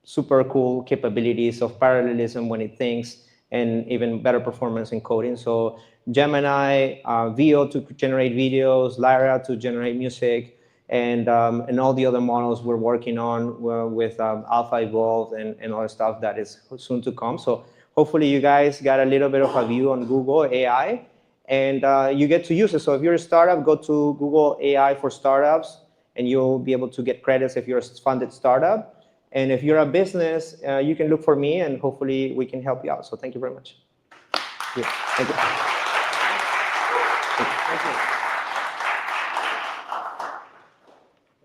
super cool capabilities of parallelism when it thinks, and even better performance in coding. So Gemini, VO to generate videos, Lyra to generate music, and all the other models we're working on with Alpha Evolved and other stuff that is soon to come. So hopefully you guys got a little bit of a view on Google AI. And you get to use it. So if you're a startup, go to Google AI for Startups, and you'll be able to get credits if you're a funded startup. And if you're a business, you can look for me, and hopefully we can help you out. So thank you very much. Yeah, thank you.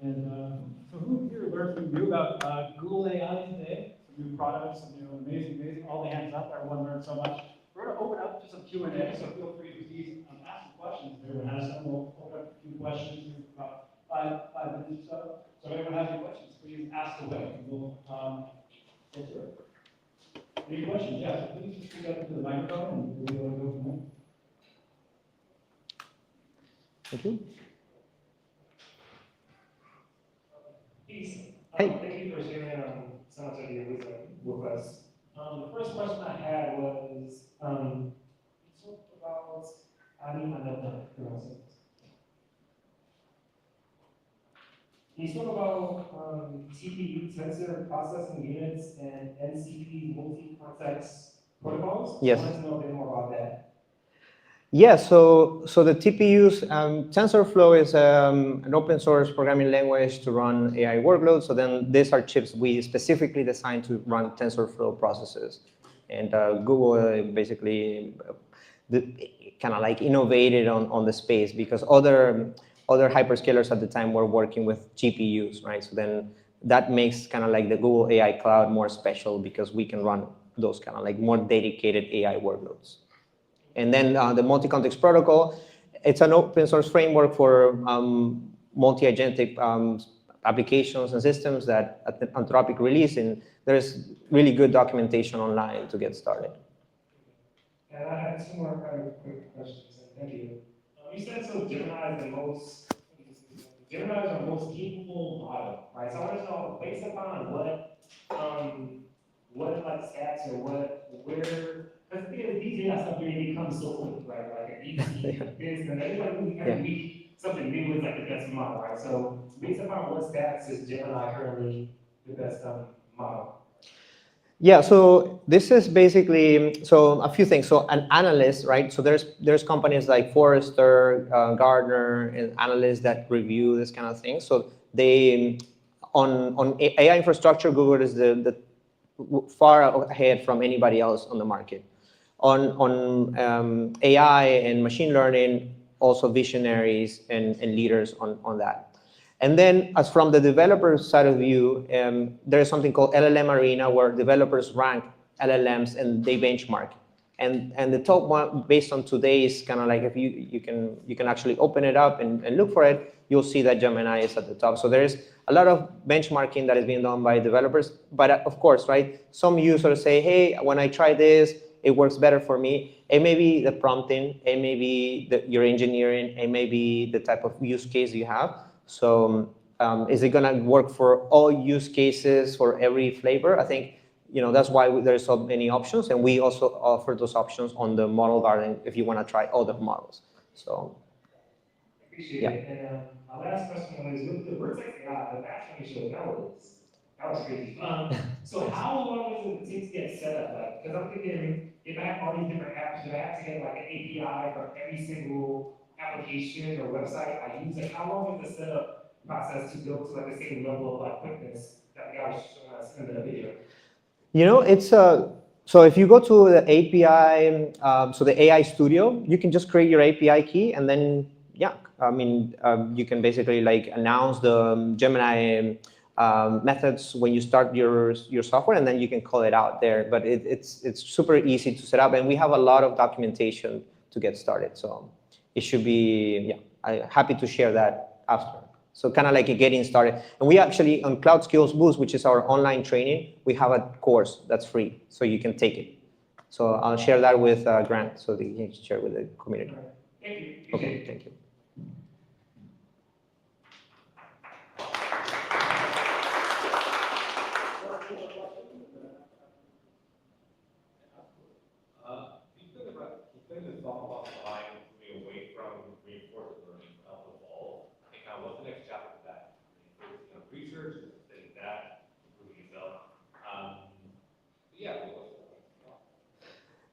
And so who here learned something new about Google AI today? Some new products, some amazing, all the hands up. Everyone learned so much. We're going to open up to some Q&A, so feel free to please ask some questions. If anyone has some, we'll open up a few questions in about five minutes or so. So if anyone has any questions, please ask away, and we'll get through it. Any questions? Yeah, so please just speak up to the microphone, and we'll go from there. Thank you. Peace. Hey. Thank you for sharing so much of your wisdom with us. The first question I had was about adding another. Can you talk about TPU, tensor processing units, and NCP multi-context protocols? Yes. I wanted to know a bit more about that. Yeah, so the TPUs, TensorFlow is an open source programming language to run AI workloads. So then these are chips we specifically designed to run TensorFlow processes. And Google basically kind of like innovated on the space because other hyperscalers at the time were working with GPUs, right? So then that makes kind of like the Google AI Cloud more special because we can run those kind of like more dedicated AI workloads. And then the multi-context protocol, it's an open source framework for multi-agentic applications and systems that Anthropic released, and there's really good documentation online to get started. And I have two more kind of quick questions, and thank you. You said so Gemini is the most capable model, right? So I want to know, based upon what like stats or where, because these data stuff really becomes so quick, right? Like a DeepSeek, this, and every week something new is like the best model, right? So based upon what stats is Gemini currently the best model? Yeah, so this is basically, so a few things. So an analyst, right? So there's companies like Forrester, Gartner, and analysts that review this kind of thing. So they, on AI infrastructure, Google is the far ahead from anybody else on the market. On AI and machine learning, also visionaries and leaders on that. And then, as from the developer side of view, there is something called LLM Arena, where developers rank LLMs and they benchmark. And the top one, based on today's kind of like, if you can actually open it up and look for it, you'll see that Gemini is at the top. So there's a lot of benchmarking that is being done by developers. But of course, right, some users say, hey, when I try this, it works better for me. It may be the prompting, it may be your engineering, it may be the type of use case you have. So is it gonna work for all use cases for every flavor? I think, that's why there's so many options, and we also offer those options on the model garden if you wanna try all the models. So, appreciate it. And my last question was, with the Vertex AI, the batch ratio, that was crazy. So how long does it take to get set up? Like, because I'm thinking, if I have all these different apps, do I have to get like an API for every single application or website I use? Like, how long is the setup process to go to like the same level of like quickness that the guy was showing us in the video? It's so if you go to the API, so the AI Studio, you can just create your API key, and then you can basically like announce the Gemini methods when you start your software, and then you can call it out there. But it's super easy to set up, and we have a lot of documentation to get started. So it should be, I'm happy to share that after. So kind of like getting started. And we actually, on Cloud Skills Boost, which is our online training, we have a course that's free, so you can take it. So I'll share that with Grant, so that he can share with the community. Thank you. Okay, thank you.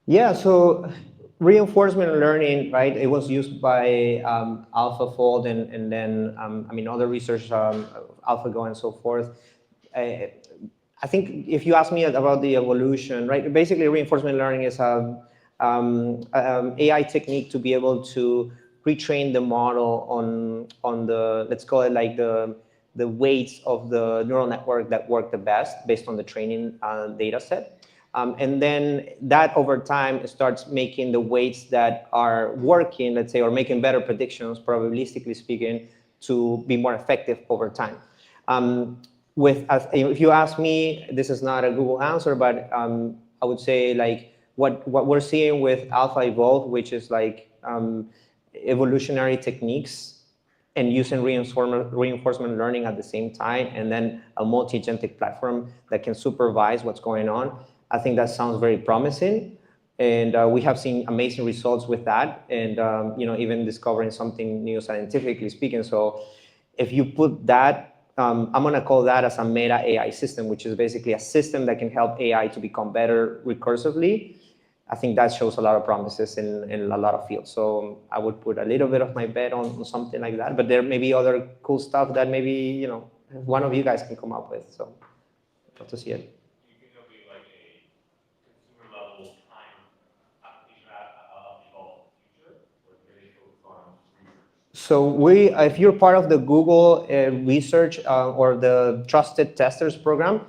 Yeah, so reinforcement learning, right? It was used by AlphaFold and then, other research, AlphaGo and so forth. I think if you ask me about the evolution, right? Basically, reinforcement learning is an AI technique to be able to retrain the model on the, let's call it like the weights of the neural network that work the best based on the training data set. And then that over time starts making the weights that are working, let's say, or making better predictions, probabilistically speaking, to be more effective over time. If you ask me, this is not a Google answer, but I would say like what we're seeing with Alpha Evolve, which is like evolutionary techniques and using reinforcement learning at the same time, and then a multi-agentic platform that can supervise what's going on. I think that sounds very promising, and we have seen amazing results with that, and even discovering something new scientifically speaking. So if you put that, I'm going to call that as a meta AI system, which is basically a system that can help AI to become better recursively. I think that shows a lot of promises in a lot of fields. So I would put a little bit of my bet on something like that, but there may be other cool stuff that maybe one of you guys can come up with. So I'd love to see it. So if you're part of the Google research or the Trusted Testers program,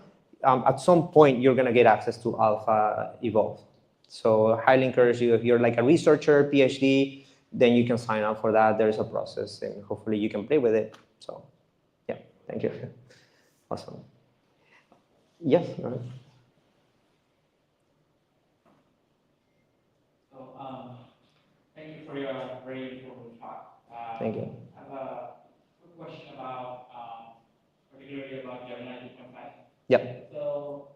at some point you're going to get access to Alpha Evolve. So I highly encourage you, if you're like a researcher, PhD, then you can sign up for that. There's a process, and hopefully you can play with it. So, yeah. Thank you. Awesome. Yes. Go ahead. So, thank you for your very informative talk. Thank you. I have a quick question about, particularly about Gemini 2.5. Yep. So,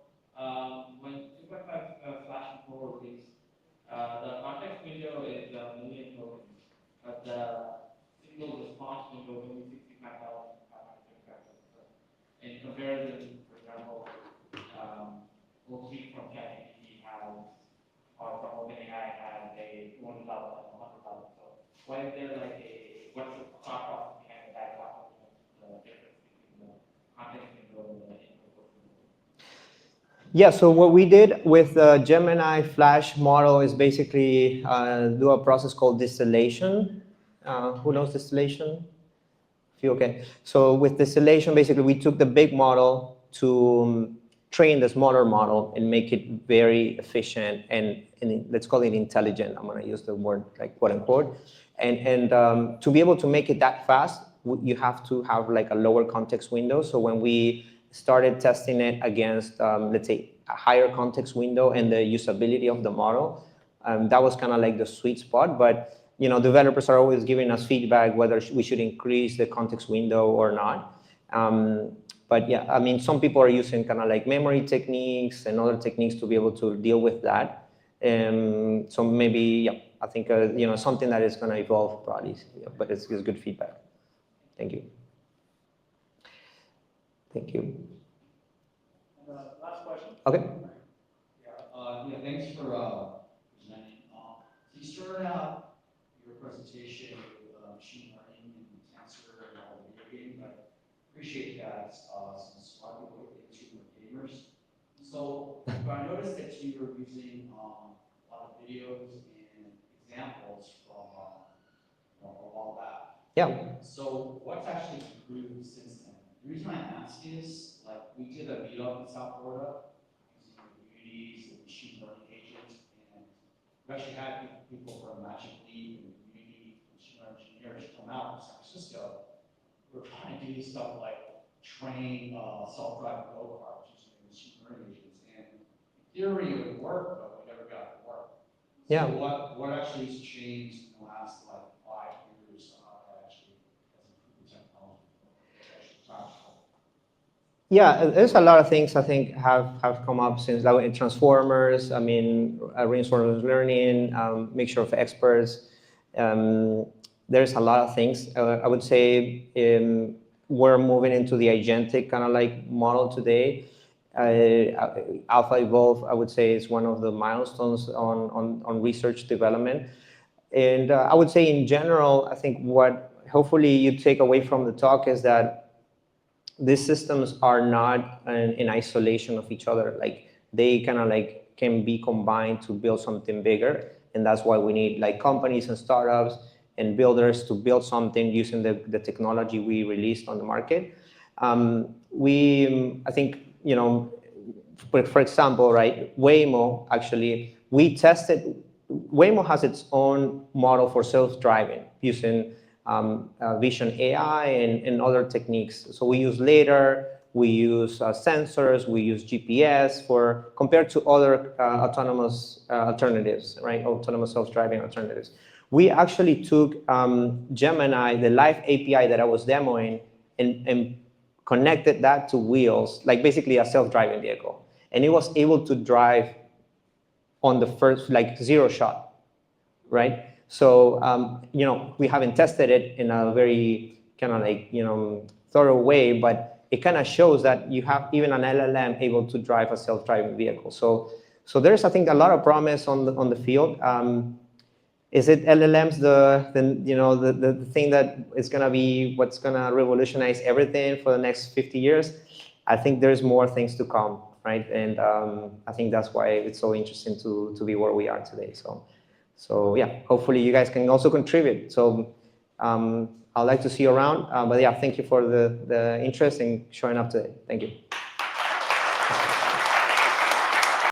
when 2.5 Flash Core released, the context window is a million tokens, but the single response window is only 65,535 tokens. In comparison, for example, we'll see from ChatGPT has, or from OpenAI has a 1,000 and 100,000. So why is there like what's the thought process behind that thought process, the difference between the context window and the input window? Yeah, so what we did with the Gemini Flash model is basically do a process called distillation. Who knows distillation? Feel okay. So with distillation, basically we took the big model to train the smaller model and make it very efficient and let's call it intelligent. I'm going to use the word like quote unquote. And to be able to make it that fast, you have to have like a lower context window. So when we started testing it against, let's say, a higher context window and the usability of the model, that was kind of like the sweet spot. But developers are always giving us feedback whether we should increase the context window or not. But yeah, I mean, some people are using kind of like memory techniques and other techniques to be able to deal with that. So maybe, yeah, I think, something that is going to evolve probably, but it's good feedback. Thank you. Thank you. Last question. Okay. Yeah, thanks for presenting. So you started out your presentation with machine learning and tensor and all the video game, but appreciate that some smart people into gamers. So I noticed that you were using a lot of videos and examples from a while back. Yeah. So what's actually improved since then? The reason I ask is, like, we did a meetup in South Florida using the communities and machine learning agents, and we actually had people from Magic Leap and community machine learning engineers come out from San Francisco. We're trying to do stuff like train self-driving go-karts using machine learning agents, and in theory it would work, but we never got it to work. Yeah. So what actually has changed in the last like 5 years that actually has improved the technology? Yeah, there's a lot of things I think have come up since like in transformers. I mean, reinforcement learning, mixture of experts. There's a lot of things. I would say we're moving into the agentic kind of like model today. Alpha Evolve, I would say, is one of the milestones on research development. And I would say in general, I think what hopefully you take away from the talk is that these systems are not in isolation of each other. Like they kind of like can be combined to build something bigger. And that's why we need like companies and startups and builders to build something using the technology we released on the market. I think, for example, right, Waymo, actually, Waymo has its own model for self-driving using vision AI and other techniques. So we use LiDAR, we use sensors, we use GPS compared to other autonomous alternatives, right? Autonomous self-driving alternatives. We actually took Gemini, the live API that I was demoing, and connected that to wheels, like basically a self-driving vehicle. And it was able to drive on the first, like zero shot, right? So, we haven't tested it in a very kind of like, thorough way, but it kind of shows that you have even an LLM able to drive a self-driving vehicle. So there's, I think, a lot of promise on the field. Is it LLMs the thing that is going to be what's going to revolutionize everything for the next 50 years? I think there's more things to come, right? And I think that's why it's so interesting to be where we are today. So yeah, hopefully you guys can also contribute. So I'd like to see you around. But yeah, thank you for the interest in showing up today. Thank you.